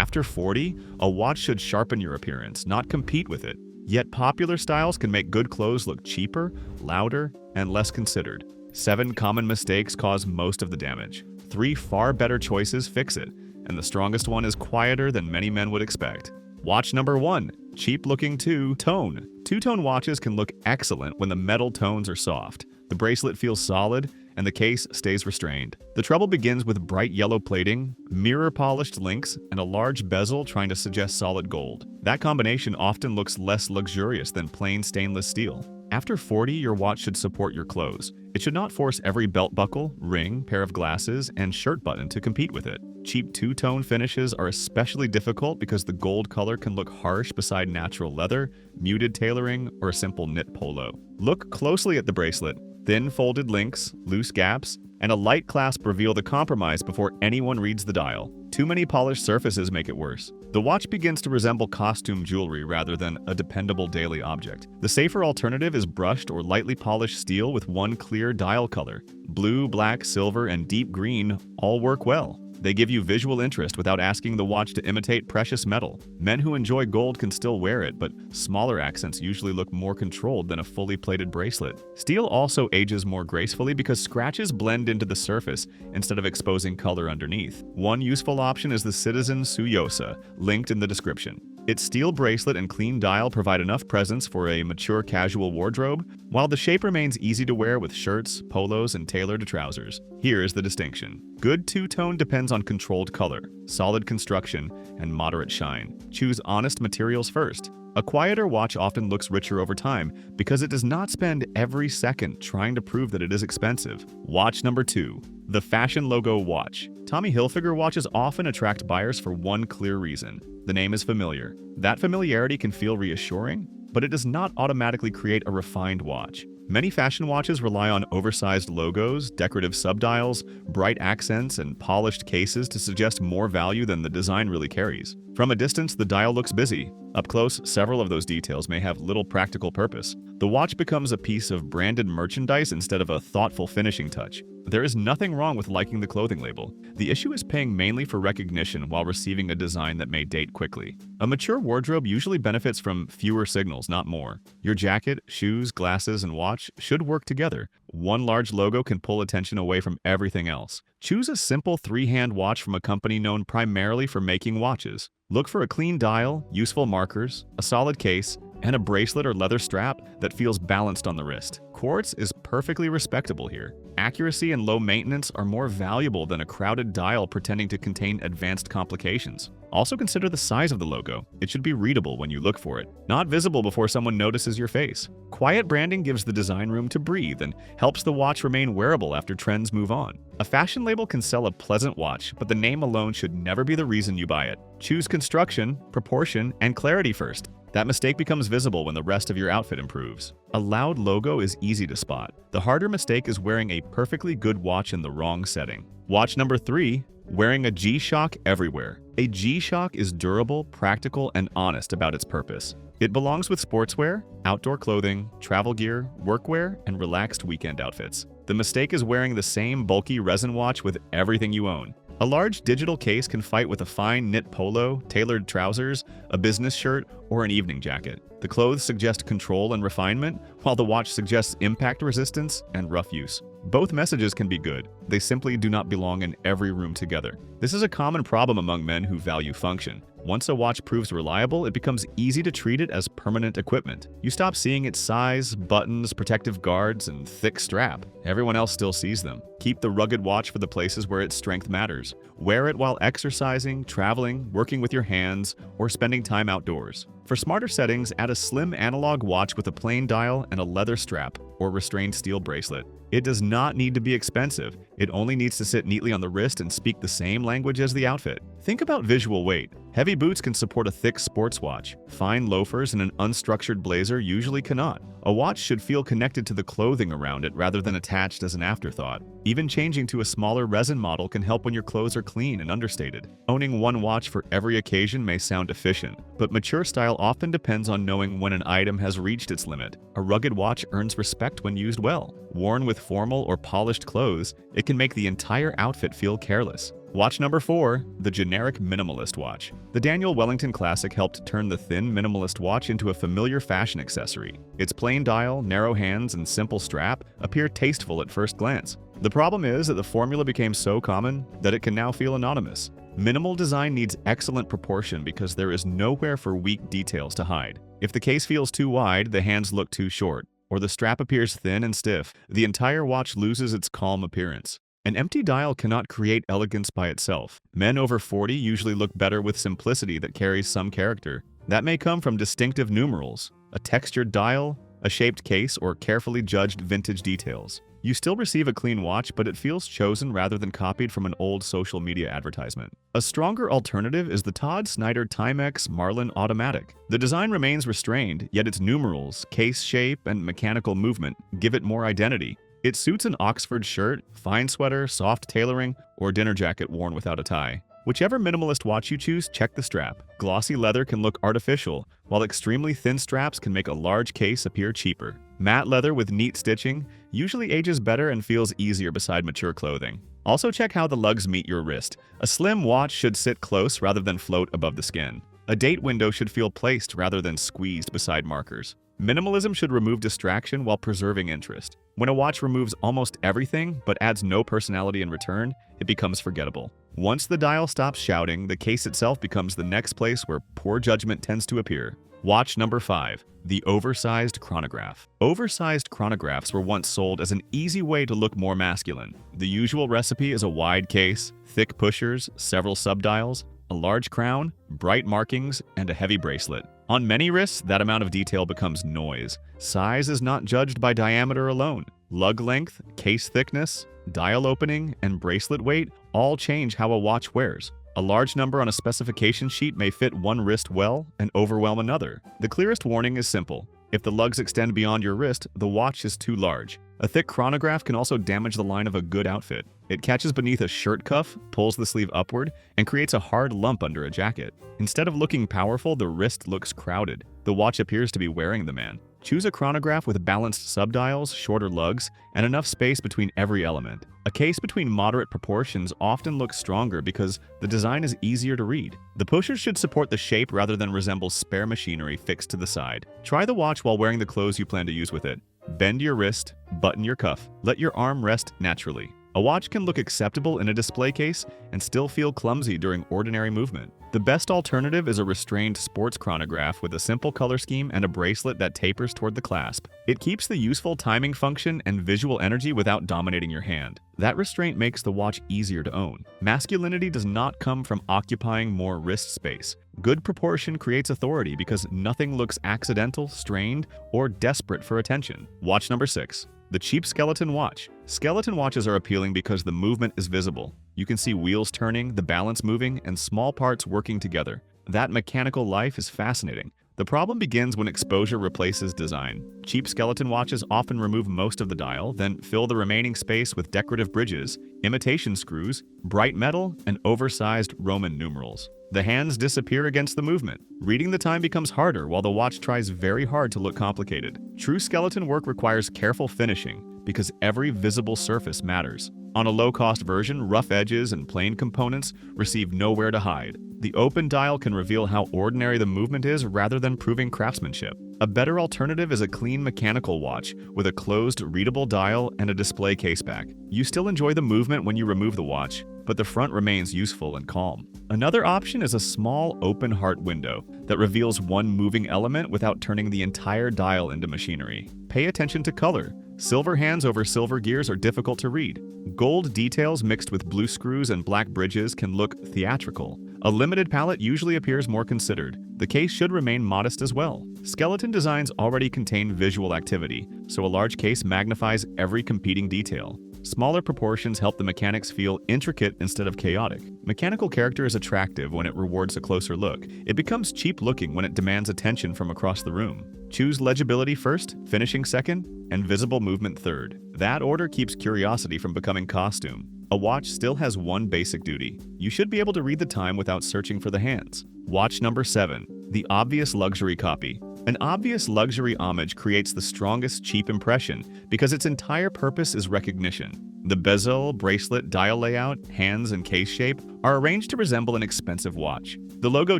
After 40, a watch should sharpen your appearance, not compete with it. Yet popular styles can make good clothes look cheaper, louder, and less considered. 7 common mistakes cause most of the damage. 3 far better choices fix it, and the strongest one is quieter than many men would expect. Watch number 1. Cheap-looking two-tone. Two-tone watches can look excellent when the metal tones are soft, the bracelet feels solid, and the case stays restrained. The trouble begins with bright yellow plating, mirror-polished links, and a large bezel trying to suggest solid gold. That combination often looks less luxurious than plain stainless steel. After 40, your watch should support your clothes. It should not force every belt buckle, ring, pair of glasses, and shirt button to compete with it. Cheap two-tone finishes are especially difficult because the gold color can look harsh beside natural leather, muted tailoring, or a simple knit polo. Look closely at the bracelet. Thin folded links, loose gaps, and a light clasp reveal the compromise before anyone reads the dial. Too many polished surfaces make it worse. The watch begins to resemble costume jewelry rather than a dependable daily object. The safer alternative is brushed or lightly polished steel with one clear dial color. Blue, black, silver, and deep green all work well. They give you visual interest without asking the watch to imitate precious metal. Men who enjoy gold can still wear it, but smaller accents usually look more controlled than a fully plated bracelet. Steel also ages more gracefully because scratches blend into the surface instead of exposing color underneath. One useful option is the Citizen Tsuyosa, linked in the description. Its steel bracelet and clean dial provide enough presence for a mature casual wardrobe, while the shape remains easy to wear with shirts, polos, and tailored trousers. Here is the distinction. Good two-tone depends on controlled color, solid construction, and moderate shine. Choose honest materials first. A quieter watch often looks richer over time because it does not spend every second trying to prove that it is expensive. Watch number 2. The fashion logo watch. Tommy Hilfiger watches often attract buyers for one clear reason. The name is familiar. That familiarity can feel reassuring, but it does not automatically create a refined watch. Many fashion watches rely on oversized logos, decorative subdials, bright accents, and polished cases to suggest more value than the design really carries. From a distance, the dial looks busy. Up close, several of those details may have little practical purpose. The watch becomes a piece of branded merchandise instead of a thoughtful finishing touch. There is nothing wrong with liking the clothing label. The issue is paying mainly for recognition while receiving a design that may date quickly. A mature wardrobe usually benefits from fewer signals, not more. Your jacket, shoes, glasses, and watch should work together. One large logo can pull attention away from everything else. Choose a simple 3-hand watch from a company known primarily for making watches. Look for a clean dial, useful markers, a solid case, and a bracelet or leather strap that feels balanced on the wrist. Quartz is perfectly respectable here. Accuracy and low maintenance are more valuable than a crowded dial pretending to contain advanced complications. Also consider the size of the logo. It should be readable when you look for it, not visible before someone notices your face. Quiet branding gives the design room to breathe and helps the watch remain wearable after trends move on. A fashion label can sell a pleasant watch, but the name alone should never be the reason you buy it. Choose construction, proportion, and clarity first. That mistake becomes visible when the rest of your outfit improves. A loud logo is easy to spot. The harder mistake is wearing a perfectly good watch in the wrong setting. Watch number 3. Wearing a G-Shock everywhere. A G-Shock is durable, practical, and honest about its purpose. It belongs with sportswear, outdoor clothing, travel gear, workwear, and relaxed weekend outfits. The mistake is wearing the same bulky resin watch with everything you own. A large digital case can fight with a fine knit polo, tailored trousers, a business shirt, or an evening jacket. The clothes suggest control and refinement, while the watch suggests impact resistance and rough use. Both messages can be good. They simply do not belong in every room together. This is a common problem among men who value function. Once a watch proves reliable, it becomes easy to treat it as permanent equipment. You stop seeing its size, buttons, protective guards, and thick strap. Everyone else still sees them. Keep the rugged watch for the places where its strength matters. Wear it while exercising, traveling, working with your hands, or spending time outdoors. For smarter settings, add a slim analog watch with a plain dial and a leather strap or restrained steel bracelet. It does not need to be expensive. It only needs to sit neatly on the wrist and speak the same language as the outfit. Think about visual weight. Heavy boots can support a thick sports watch. Fine loafers and an unstructured blazer usually cannot. A watch should feel connected to the clothing around it rather than attached as an afterthought. Even changing to a smaller resin model can help when your clothes are clean and understated. Owning one watch for every occasion may sound efficient, but mature style often depends on knowing when an item has reached its limit. A rugged watch earns respect when used well. Worn with formal or polished clothes, it can make the entire outfit feel careless. Watch number 4, the generic minimalist watch. The Daniel Wellington Classic helped turn the thin minimalist watch into a familiar fashion accessory. Its plain dial, narrow hands, and simple strap appear tasteful at first glance. The problem is that the formula became so common that it can now feel anonymous. Minimal design needs excellent proportion because there is nowhere for weak details to hide. If the case feels too wide, the hands look too short, or the strap appears thin and stiff, the entire watch loses its calm appearance. An empty dial cannot create elegance by itself. Men over 40 usually look better with simplicity that carries some character. That may come from distinctive numerals, a textured dial, a shaped case, or carefully judged vintage details. You still receive a clean watch, but it feels chosen rather than copied from an old social media advertisement. A stronger alternative is the Todd Snyder Timex Marlin Automatic. The design remains restrained, yet its numerals, case shape, and mechanical movement give it more identity. It suits an Oxford shirt, fine sweater, soft tailoring, or dinner jacket worn without a tie. Whichever minimalist watch you choose, check the strap. Glossy leather can look artificial, while extremely thin straps can make a large case appear cheaper. Matte leather with neat stitching usually ages better and feels easier beside mature clothing. Also check how the lugs meet your wrist. A slim watch should sit close rather than float above the skin. A date window should feel placed rather than squeezed beside markers. Minimalism should remove distraction while preserving interest. When a watch removes almost everything but adds no personality in return, it becomes forgettable. Once the dial stops shouting, the case itself becomes the next place where poor judgment tends to appear. Watch number 5, the oversized chronograph. Oversized chronographs were once sold as an easy way to look more masculine. The usual recipe is a wide case, thick pushers, several subdials, a large crown, bright markings, and a heavy bracelet. On many wrists, that amount of detail becomes noise. Size is not judged by diameter alone. Lug length, case thickness, dial opening, and bracelet weight all change how a watch wears. A large number on a specification sheet may fit one wrist well and overwhelm another. The clearest warning is simple. If the lugs extend beyond your wrist, the watch is too large. A thick chronograph can also damage the line of a good outfit. It catches beneath a shirt cuff, pulls the sleeve upward, and creates a hard lump under a jacket. Instead of looking powerful, the wrist looks crowded. The watch appears to be wearing the man. Choose a chronograph with balanced subdials, shorter lugs, and enough space between every element. A case between moderate proportions often looks stronger because the design is easier to read. The pushers should support the shape rather than resemble spare machinery fixed to the side. Try the watch while wearing the clothes you plan to use with it. Bend your wrist, button your cuff, let your arm rest naturally. A watch can look acceptable in a display case and still feel clumsy during ordinary movement. The best alternative is a restrained sports chronograph with a simple color scheme and a bracelet that tapers toward the clasp. It keeps the useful timing function and visual energy without dominating your hand. That restraint makes the watch easier to own. Masculinity does not come from occupying more wrist space. Good proportion creates authority because nothing looks accidental, strained, or desperate for attention. Watch number 6. The cheap skeleton watch. Skeleton watches are appealing because the movement is visible. You can see wheels turning, the balance moving, and small parts working together. That mechanical life is fascinating. The problem begins when exposure replaces design. Cheap skeleton watches often remove most of the dial, then fill the remaining space with decorative bridges, imitation screws, bright metal, and oversized Roman numerals. The hands disappear against the movement. Reading the time becomes harder while the watch tries very hard to look complicated. True skeleton work requires careful finishing because every visible surface matters. On a low-cost version, rough edges and plain components receive nowhere to hide. The open dial can reveal how ordinary the movement is rather than proving craftsmanship. A better alternative is a clean mechanical watch with a closed, readable dial and a display caseback. You still enjoy the movement when you remove the watch, but the front remains useful and calm. Another option is a small open heart window that reveals one moving element without turning the entire dial into machinery. Pay attention to color. Silver hands over silver gears are difficult to read. Gold details mixed with blue screws and black bridges can look theatrical. A limited palette usually appears more considered. The case should remain modest as well. Skeleton designs already contain visual activity, so a large case magnifies every competing detail. Smaller proportions help the mechanics feel intricate instead of chaotic. Mechanical character is attractive when it rewards a closer look. It becomes cheap-looking when it demands attention from across the room. Choose legibility first, finishing second, and visible movement third. That order keeps curiosity from becoming costume. A watch still has one basic duty. You should be able to read the time without searching for the hands. Watch number 7. The obvious luxury copy. An obvious luxury homage creates the strongest cheap impression because its entire purpose is recognition. The bezel, bracelet, dial layout, hands, and case shape are arranged to resemble an expensive watch. The logo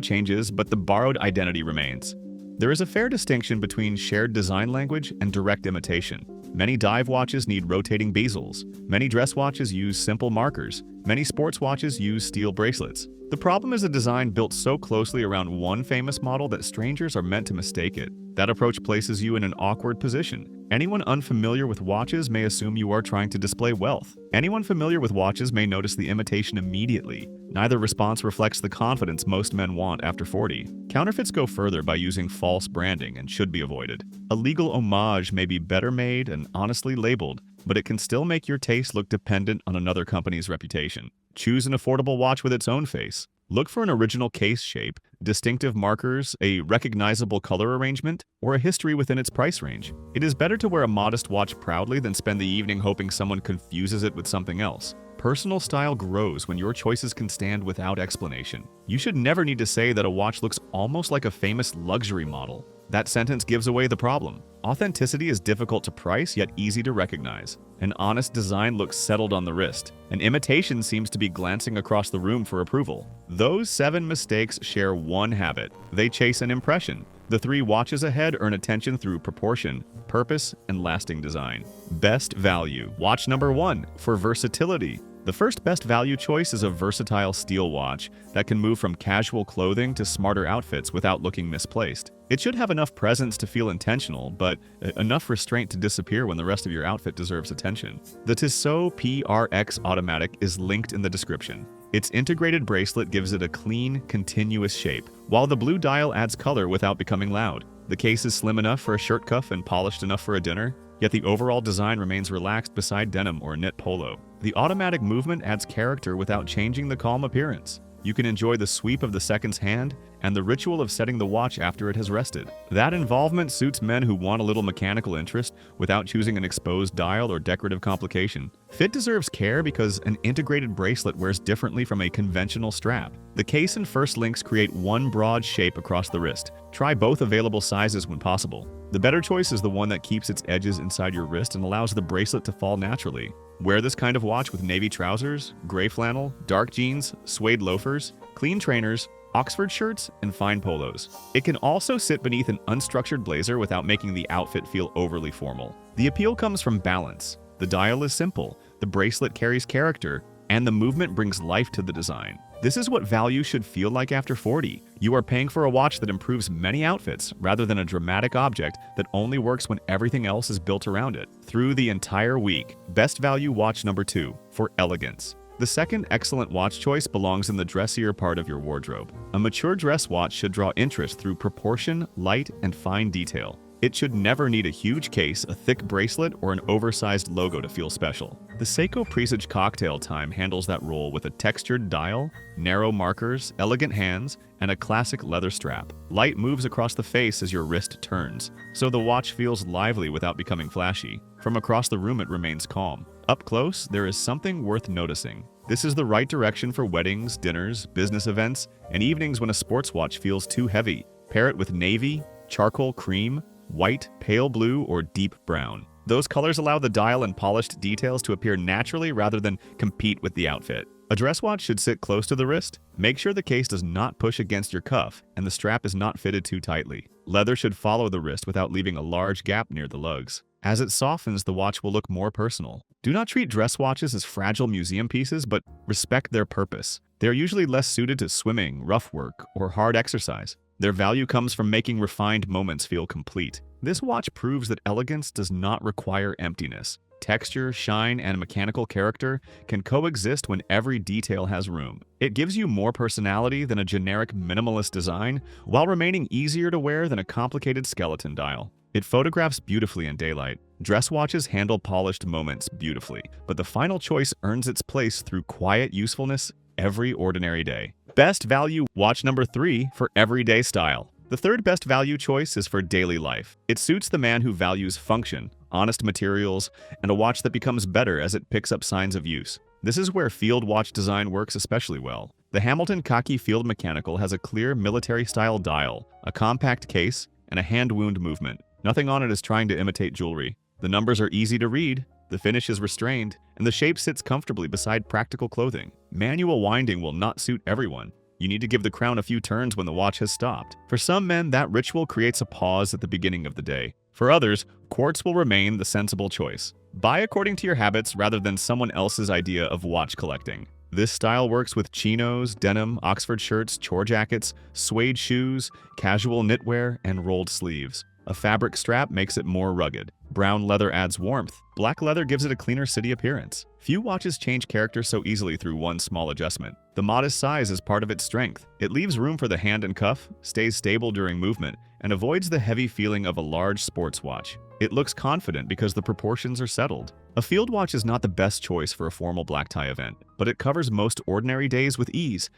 changes, but the borrowed identity remains. There is a fair distinction between shared design language and direct imitation. Many dive watches need rotating bezels. Many dress watches use simple markers. Many sports watches use steel bracelets. The problem is a design built so closely around one famous model that strangers are meant to mistake it. That approach places you in an awkward position. Anyone unfamiliar with watches may assume you are trying to display wealth. Anyone familiar with watches may notice the imitation immediately. Neither response reflects the confidence most men want after 40. Counterfeits go further by using false branding and should be avoided. A legal homage may be better made and honestly labeled, but it can still make your taste look dependent on another company's reputation. Choose an affordable watch with its own face. Look for an original case shape, distinctive markers, a recognizable color arrangement, or a history within its price range. It is better to wear a modest watch proudly than spend the evening hoping someone confuses it with something else. Personal style grows when your choices can stand without explanation. You should never need to say that a watch looks almost like a famous luxury model. That sentence gives away the problem. Authenticity is difficult to price, yet easy to recognize. An honest design looks settled on the wrist. An imitation seems to be glancing across the room for approval. Those 7 mistakes share one habit. They chase an impression. The 3 watches ahead earn attention through proportion, purpose, and lasting design. Best value. Watch number 1, for versatility. The first best value choice is a versatile steel watch that can move from casual clothing to smarter outfits without looking misplaced. It should have enough presence to feel intentional, but enough restraint to disappear when the rest of your outfit deserves attention. The Tissot PRX Automatic is linked in the description. Its integrated bracelet gives it a clean, continuous shape, while the blue dial adds color without becoming loud. The case is slim enough for a shirt cuff and polished enough for a dinner, yet the overall design remains relaxed beside denim or a knit polo. The automatic movement adds character without changing the calm appearance. You can enjoy the sweep of the second's hand and the ritual of setting the watch after it has rested. That involvement suits men who want a little mechanical interest without choosing an exposed dial or decorative complication. Fit deserves care because an integrated bracelet wears differently from a conventional strap. The case and first links create one broad shape across the wrist. Try both available sizes when possible. The better choice is the one that keeps its edges inside your wrist and allows the bracelet to fall naturally. Wear this kind of watch with navy trousers, gray flannel, dark jeans, suede loafers, clean trainers, Oxford shirts, and fine polos. It can also sit beneath an unstructured blazer without making the outfit feel overly formal. The appeal comes from balance. The dial is simple, the bracelet carries character, and the movement brings life to the design. This is what value should feel like after 40. You are paying for a watch that improves many outfits rather than a dramatic object that only works when everything else is built around it. Through the entire week, best value watch number 2, for elegance. The second excellent watch choice belongs in the dressier part of your wardrobe. A mature dress watch should draw interest through proportion, light, and fine detail. It should never need a huge case, a thick bracelet, or an oversized logo to feel special. The Seiko Presage Cocktail Time handles that role with a textured dial, narrow markers, elegant hands, and a classic leather strap. Light moves across the face as your wrist turns, so the watch feels lively without becoming flashy. From across the room it remains calm. Up close, there is something worth noticing. This is the right direction for weddings, dinners, business events, and evenings when a sports watch feels too heavy. Pair it with navy, charcoal cream, white, pale blue, or deep brown. Those colors allow the dial and polished details to appear naturally rather than compete with the outfit. A dress watch should sit close to the wrist. Make sure the case does not push against your cuff and the strap is not fitted too tightly. Leather should follow the wrist without leaving a large gap near the lugs. As it softens, the watch will look more personal. Do not treat dress watches as fragile museum pieces, but respect their purpose. They are usually less suited to swimming, rough work, or hard exercise. Their value comes from making refined moments feel complete. This watch proves that elegance does not require emptiness. Texture, shine, and mechanical character can coexist when every detail has room. It gives you more personality than a generic minimalist design, while remaining easier to wear than a complicated skeleton dial. It photographs beautifully in daylight. Dress watches handle polished moments beautifully, but the final choice earns its place through quiet usefulness every ordinary day. Best value watch number 3 for everyday style. The third best value choice is for daily life. It suits the man who values function, honest materials, and a watch that becomes better as it picks up signs of use. This is where field watch design works especially well. The Hamilton Khaki Field Mechanical has a clear military-style dial, a compact case, and a hand-wound movement. Nothing on it is trying to imitate jewelry. The numbers are easy to read, the finish is restrained, and the shape sits comfortably beside practical clothing. Manual winding will not suit everyone. You need to give the crown a few turns when the watch has stopped. For some men, that ritual creates a pause at the beginning of the day. For others, quartz will remain the sensible choice. Buy according to your habits rather than someone else's idea of watch collecting. This style works with chinos, denim, Oxford shirts, chore jackets, suede shoes, casual knitwear, and rolled sleeves. A fabric strap makes it more rugged. Brown leather adds warmth. Black leather gives it a cleaner city appearance. Few watches change character so easily through one small adjustment. The modest size is part of its strength. It leaves room for the hand and cuff, stays stable during movement, and avoids the heavy feeling of a large sports watch. It looks confident because the proportions are settled. A field watch is not the best choice for a formal black tie event, but it covers most ordinary days with ease.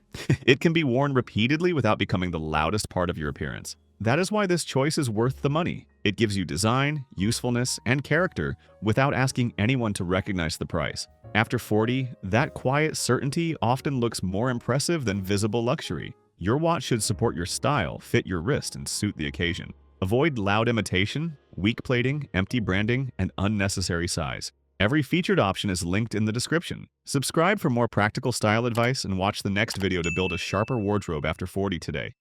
It can be worn repeatedly without becoming the loudest part of your appearance. That is why this choice is worth the money. It gives you design, usefulness, and character without asking anyone to recognize the price. After 40, that quiet certainty often looks more impressive than visible luxury. Your watch should support your style, fit your wrist, and suit the occasion. Avoid loud imitation, weak plating, empty branding, and unnecessary size. Every featured option is linked in the description. Subscribe for more practical style advice and watch the next video to build a sharper wardrobe after 40 today.